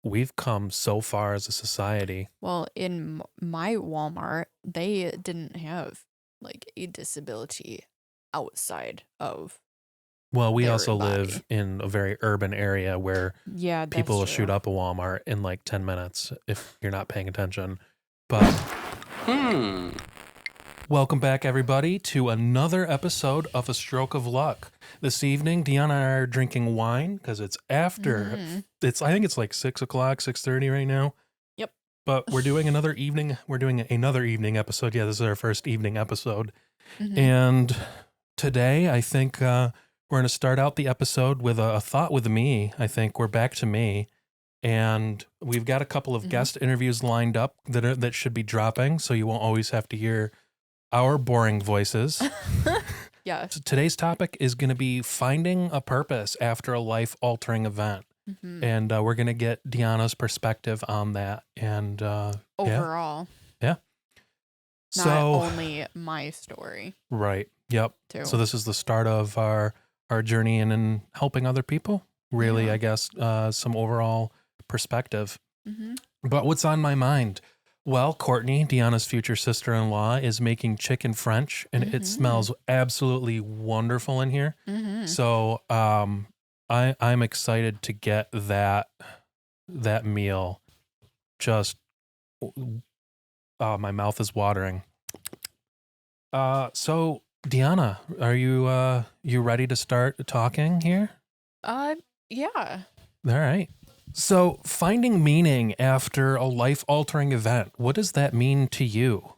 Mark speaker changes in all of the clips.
Speaker 1: we've come so far as a society.
Speaker 2: Well, in my Walmart, they didn't have like a disability outside of
Speaker 1: Well, we
Speaker 2: their
Speaker 1: also live
Speaker 2: body.
Speaker 1: in a very urban area where
Speaker 2: Yeah,
Speaker 1: people
Speaker 2: that's
Speaker 1: will shoot
Speaker 2: true.
Speaker 1: up a Walmart in like 10 minutes if you're not paying attention. But welcome back, everybody, to another episode of A Stroke of Luck. This evening, Deanna and I are drinking wine because it's after.
Speaker 2: Mhm.
Speaker 1: I think it's like 6 o'clock, 6:30 right now.
Speaker 2: Yep.
Speaker 1: But we're doing another evening. We're doing another evening episode. Yeah, this is our first evening episode.
Speaker 2: Mhm.
Speaker 1: And today, I think we're going to start out the episode with a thought with me. I think we're back to me. And we've got a couple of
Speaker 2: Mhm.
Speaker 1: guest interviews lined up that should be dropping, so you won't always have to hear our boring voices.
Speaker 2: Yes.
Speaker 1: So today's topic is going to be finding a purpose after a life-altering event.
Speaker 2: Mhm.
Speaker 1: And we're going to get Deanna's perspective on that. And yeah,
Speaker 2: Overall,
Speaker 1: yeah.
Speaker 2: not
Speaker 1: So,
Speaker 2: only my story,
Speaker 1: right. Yep. So
Speaker 2: too.
Speaker 1: this is the start of our journey in helping other people. Really,
Speaker 2: Yeah.
Speaker 1: I guess, some overall perspective.
Speaker 2: Mhm.
Speaker 1: But what's on my mind? Well, Courtney, Deanna's future sister-in-law, is making chicken French, and it
Speaker 2: Mhm.
Speaker 1: smells absolutely wonderful in here.
Speaker 2: Mhm.
Speaker 1: So, I'm excited to get that meal. Just, my mouth is watering. So Deanna, are you ready to start talking here?
Speaker 2: Uh, yeah.
Speaker 1: All right. So, finding meaning after a life-altering event, what does that mean to you?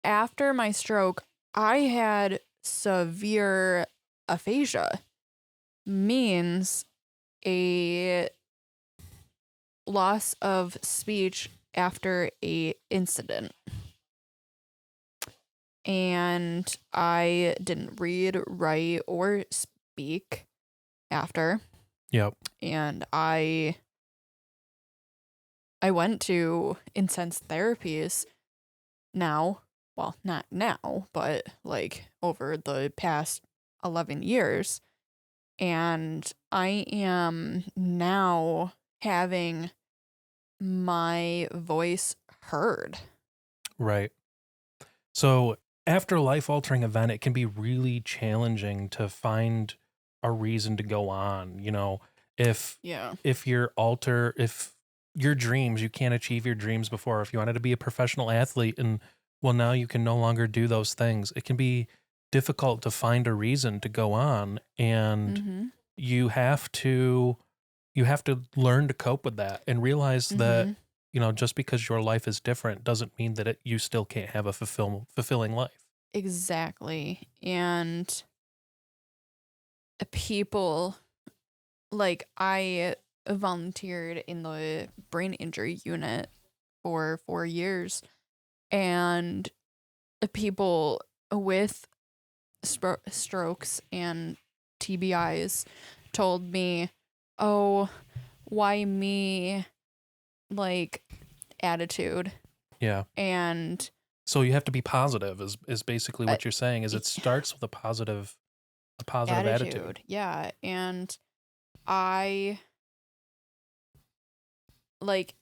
Speaker 2: After my stroke, I had severe aphasia, means a loss of speech after a incident. And I didn't read, write, or speak after.
Speaker 1: Yep.
Speaker 2: And I went to intense therapies now. Well, not now, but like over the past 11 years. And I am now having my voice heard.
Speaker 1: Right. So, after a life-altering event, it can be really challenging to find a reason to go on, if
Speaker 2: Yeah.
Speaker 1: if your dreams, you can't achieve your dreams before, if you wanted to be a professional athlete and well now you can no longer do those things, it can be difficult to find a reason to go on, and
Speaker 2: Mhm.
Speaker 1: you have to learn to cope with that and realize that
Speaker 2: Mhm.
Speaker 1: just because your life is different doesn't mean that you still can't have a fulfilling life.
Speaker 2: Exactly. And people, like, I volunteered in the brain injury unit for 4 years, and people with strokes and TBIs told me, "Oh, why me?" Like, attitude.
Speaker 1: Yeah.
Speaker 2: And
Speaker 1: So you have to be positive is basically
Speaker 2: uh,
Speaker 1: what you're saying, is it starts with a positive attitude.
Speaker 2: attitude. Yeah. And I, like,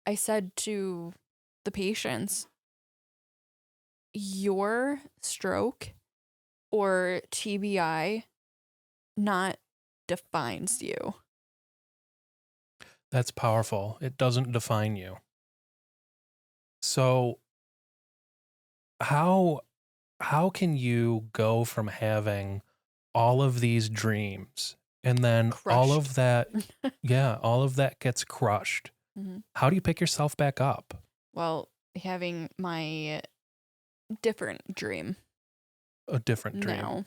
Speaker 2: I said to the patients, your stroke or TBI not defines you.
Speaker 1: That's powerful. It doesn't define you. So how how can you go from having all of these dreams and then all
Speaker 2: Crushed.
Speaker 1: of that, yeah, all of that gets crushed?
Speaker 2: Mhm.
Speaker 1: How do you pick yourself back up?
Speaker 2: Well, having my different dream
Speaker 1: A different dream.
Speaker 2: now.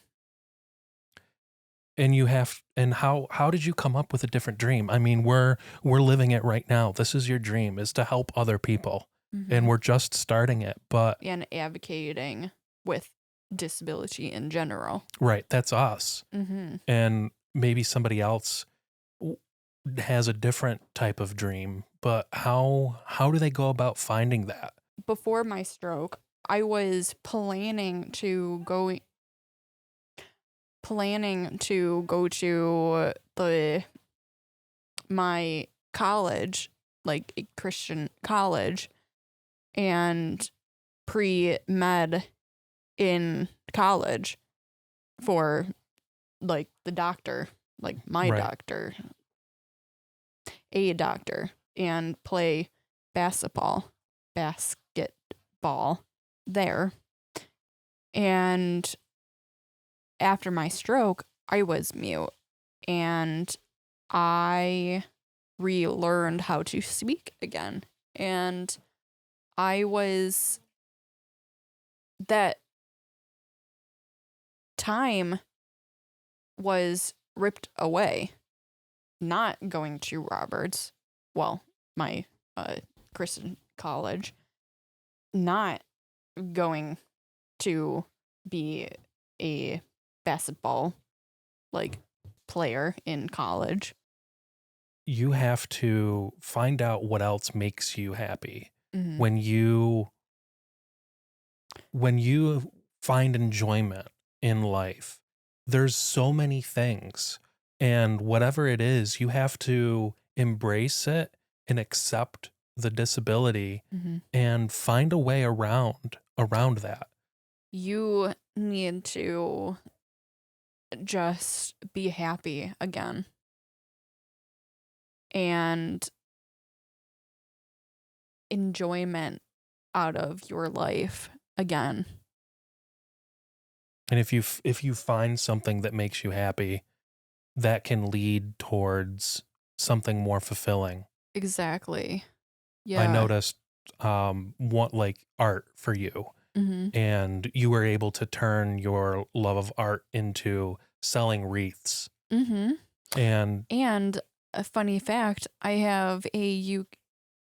Speaker 1: And how did you come up with a different dream? I mean, we're living it right now. This is your dream, is to help other people. And
Speaker 2: Mhm.
Speaker 1: we're just starting it. But
Speaker 2: And advocating with disability in general.
Speaker 1: right, that's us.
Speaker 2: Mhm.
Speaker 1: And maybe somebody else w- has a different type of dream, but how do they go about finding that?
Speaker 2: Before my stroke, I was planning to go to the my college, like a Christian college, and pre-med in college for like the doctor, like my
Speaker 1: Right.
Speaker 2: doctor, a doctor, and play basketball there. And after my stroke, I was mute and I relearned how to speak again. And I was that time was ripped away. Not going to Roberts, well, my Christian college, not going to be a basketball like player in college.
Speaker 1: You have to find out what else makes you happy.
Speaker 2: Mm-hmm.
Speaker 1: When you find enjoyment in life, there's so many things, and whatever it is, you have to embrace it and accept the disability
Speaker 2: Mm-hmm.
Speaker 1: and find a way around that.
Speaker 2: You need to just be happy again and enjoyment out of your life again.
Speaker 1: And if you find something that makes you happy, that can lead towards something more fulfilling.
Speaker 2: Exactly.
Speaker 1: I
Speaker 2: Yeah.
Speaker 1: noticed what like art for you,
Speaker 2: Mm-hmm.
Speaker 1: and you were able to turn your love of art into selling wreaths.
Speaker 2: Mm-hmm.
Speaker 1: And
Speaker 2: And a funny fact, I have a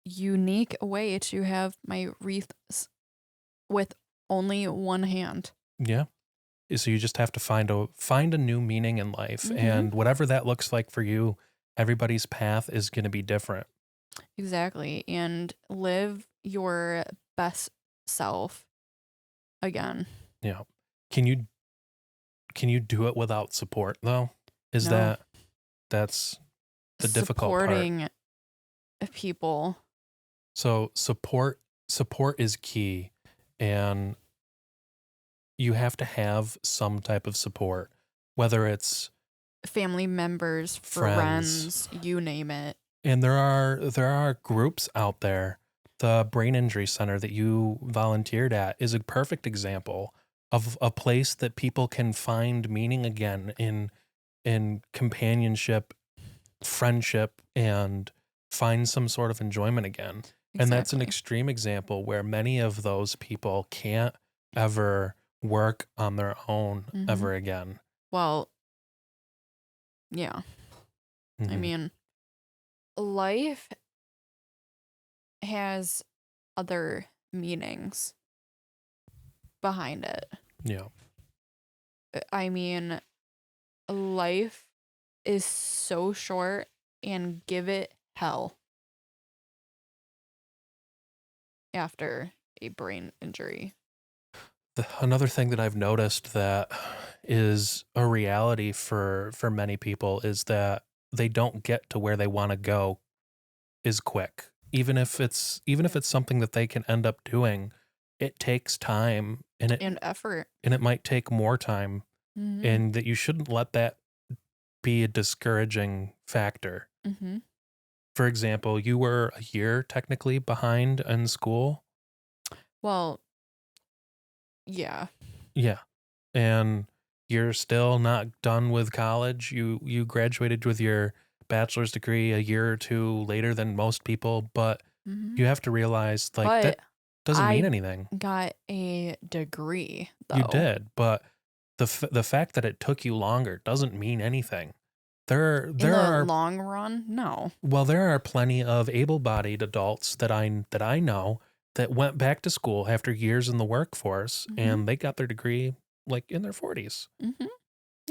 Speaker 2: unique way to have my wreaths with only one hand.
Speaker 1: yeah, so you just have to find a new meaning in life,
Speaker 2: Mm-hmm.
Speaker 1: and whatever that looks like for you, everybody's path is going to be different.
Speaker 2: Exactly. And live your best self again.
Speaker 1: Yeah. Can you do it without support though? Is
Speaker 2: No.
Speaker 1: that's the difficult part.
Speaker 2: Supporting people,
Speaker 1: So support is key, and you have to have some type of support, whether it's
Speaker 2: family members,
Speaker 1: friends.
Speaker 2: friends, you name it.
Speaker 1: And there are groups out there. The Brain Injury Center that you volunteered at is a perfect example of a place that people can find meaning again in companionship, friendship, and find some sort of enjoyment again. And that's an
Speaker 2: Exactly.
Speaker 1: extreme example where many of those people can't ever work on their own
Speaker 2: Mm-hmm.
Speaker 1: ever again.
Speaker 2: Well, yeah. I
Speaker 1: Hmm.
Speaker 2: mean, life has other meanings behind it.
Speaker 1: Yeah.
Speaker 2: I mean, life is so short and give it hell after a brain injury.
Speaker 1: Another thing that I've noticed that is a reality for many people is that they don't get to where they want to go is quick. Even if it's something that they can end up doing, it takes time, and it
Speaker 2: And effort.
Speaker 1: and it might take more time,
Speaker 2: Mm-hmm.
Speaker 1: and that you shouldn't let that be a discouraging factor.
Speaker 2: Mm-hmm.
Speaker 1: For example, you were a year technically behind in school.
Speaker 2: Well, yeah.
Speaker 1: Yeah. And you're still not done with college. You graduated with your bachelor's degree a year or two later than most people, but
Speaker 2: Mm-hmm.
Speaker 1: you have to realize like
Speaker 2: But
Speaker 1: that doesn't mean
Speaker 2: I
Speaker 1: anything.
Speaker 2: got a degree,
Speaker 1: You
Speaker 2: though.
Speaker 1: did, but the fact that it took you longer doesn't mean anything. There
Speaker 2: In
Speaker 1: there
Speaker 2: the
Speaker 1: are
Speaker 2: long run, no.
Speaker 1: well there are plenty of able-bodied adults that I know that went back to school after years in the workforce,
Speaker 2: Mm-hmm.
Speaker 1: and they got their degree like in their 40s.
Speaker 2: Mm-hmm.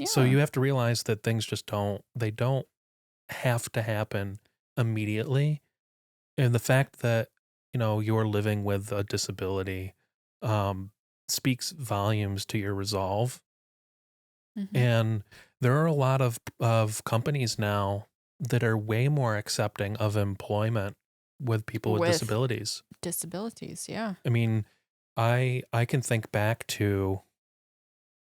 Speaker 1: So
Speaker 2: Yeah.
Speaker 1: you have to realize that things just don't have to happen immediately. And the fact that, you're living with a disability um, speaks volumes to your resolve.
Speaker 2: Mm-hmm.
Speaker 1: And there are a lot of companies now that are way more accepting of employment with people with
Speaker 2: With
Speaker 1: disabilities.
Speaker 2: disabilities, yeah.
Speaker 1: I mean, I can think back to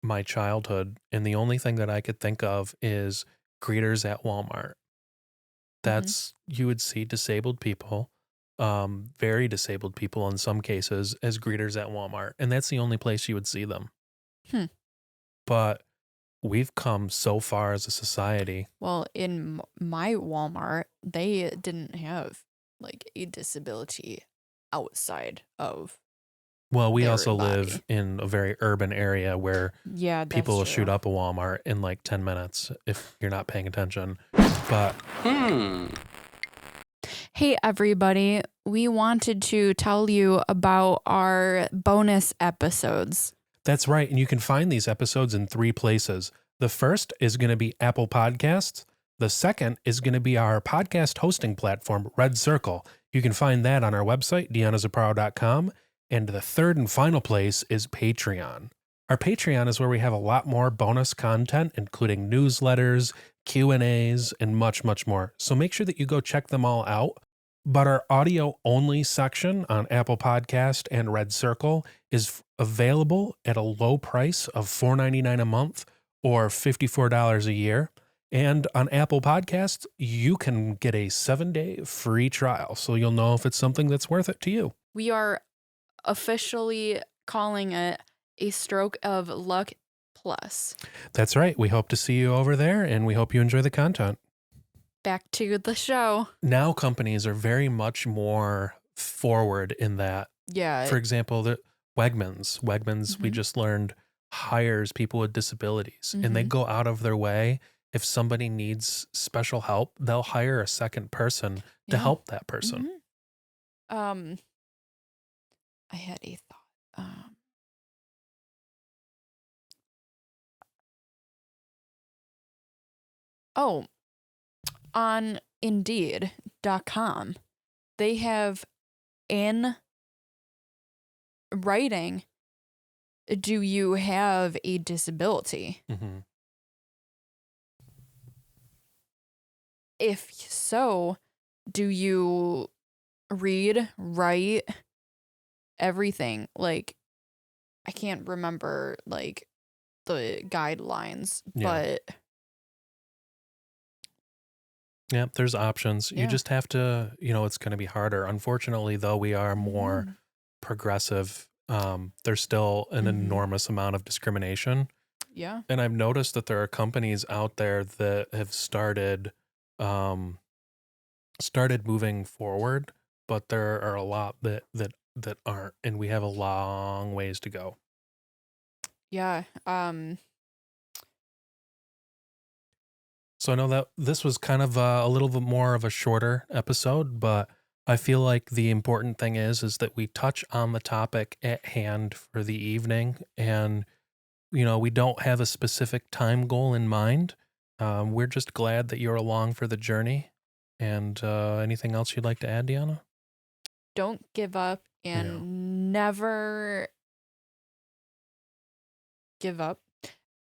Speaker 1: my childhood, and the only thing that I could think of is greeters at Walmart.
Speaker 2: Mm-hmm.
Speaker 1: That's you would see disabled people, very disabled people in some cases, as greeters at Walmart, and that's the only place you would see them.
Speaker 2: Hmm.
Speaker 1: But we've come so far as a society.
Speaker 2: Well, in my Walmart, they didn't have like a disability outside of
Speaker 1: Well, we
Speaker 2: their
Speaker 1: also live
Speaker 2: body.
Speaker 1: in a very urban area where
Speaker 2: Yeah, that's
Speaker 1: people will shoot
Speaker 2: true.
Speaker 1: up a Walmart in like 10 minutes if you're not paying attention. But
Speaker 2: Hey, everybody. We wanted to tell you about our bonus episodes.
Speaker 1: that's right. And you can find these episodes in 3 places. The first is going to be Apple Podcasts. The second is going to be our podcast hosting platform, Red Circle. You can find that on our website, DionnaZaparo.com. And the third and final place is Patreon. Our Patreon is where we have a lot more bonus content, including newsletters, Q&As, and much, much more. So make sure that you go check them all out. But our audio only section on Apple Podcast and Red Circle is available at a low price of $4.99 a month or $54 a year. And on Apple Podcasts, you can get a 7-day free trial. So you'll know if it's something that's worth it to you.
Speaker 2: We are officially calling it a Stroke of Luck Plus.
Speaker 1: That's right. We hope to see you over there, and we hope you enjoy the content.
Speaker 2: Back to the show.
Speaker 1: Now companies are very much more forward in that.
Speaker 2: Yeah.
Speaker 1: For example, the Wegmans, we
Speaker 2: Mhm.
Speaker 1: just learned, hires people with disabilities, and they
Speaker 2: Mhm.
Speaker 1: go out of their way. If somebody needs special help, they'll hire a second person to
Speaker 2: Yeah.
Speaker 1: help that person.
Speaker 2: Mhm. I had a thought. Oh, on Indeed.com, they have in writing, do you have a disability?
Speaker 1: Mm-hmm.
Speaker 2: If so, do you read, write, everything? Like, I can't remember, like, the guidelines,
Speaker 1: Yeah.
Speaker 2: but
Speaker 1: Yeah, there's options. You
Speaker 2: yeah.
Speaker 1: just have to, it's going to be harder. Unfortunately, though, we are more progressive. There's still an enormous amount of discrimination.
Speaker 2: Yeah.
Speaker 1: And I've noticed that there are companies out there that have started moving forward, but there are a lot that aren't, and we have a long ways to go.
Speaker 2: Yeah.
Speaker 1: So I know that this was kind of a little bit more of a shorter episode, but I feel like the important thing is that we touch on the topic at hand for the evening, and we don't have a specific time goal in mind. We're just glad that you're along for the journey. And anything else you'd like to add, Deanna?
Speaker 2: Don't give up and never give up.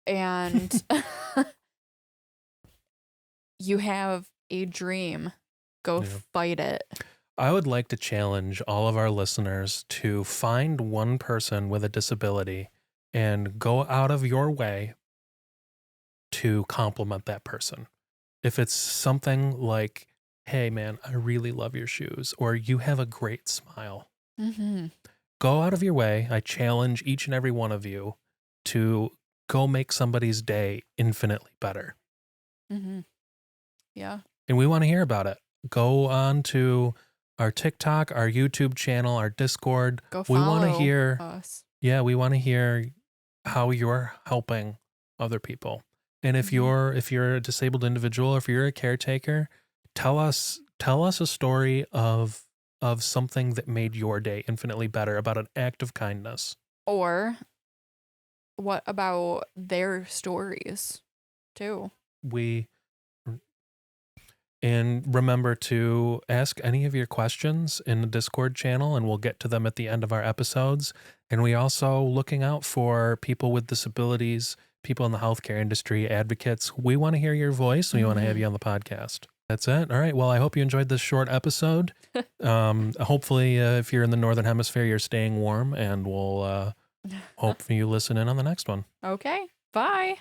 Speaker 2: And you have a dream. Go fight it.
Speaker 1: I would like to challenge all of our listeners to find one person with a disability and go out of your way to compliment that person. If it's something like, hey man, I really love your shoes, or you have a great smile.
Speaker 2: Mm-hmm.
Speaker 1: Go out of your way. I challenge each and every one of you to go make somebody's day infinitely better.
Speaker 2: Mm-hmm. Yeah.
Speaker 1: And we want to hear about it. Go on to our TikTok, our YouTube channel, our Discord.
Speaker 2: Go follow
Speaker 1: we want to hear
Speaker 2: us.
Speaker 1: Yeah, we want to hear how you're helping other people. And if you're a disabled individual, if you're a caretaker, tell us a story of something that made your day infinitely better, about an act of kindness.
Speaker 2: Or what about their stories too?
Speaker 1: And remember to ask any of your questions in the Discord channel, and we'll get to them at the end of our episodes. And we also looking out for people with disabilities, people in the healthcare industry, advocates. We want to hear your voice. We want to have you on the podcast. That's it. All right. Well, I hope you enjoyed this short episode. Hopefully, if you're in the Northern Hemisphere, you're staying warm, and we'll hope you listen in on the next one.
Speaker 2: Okay. Bye.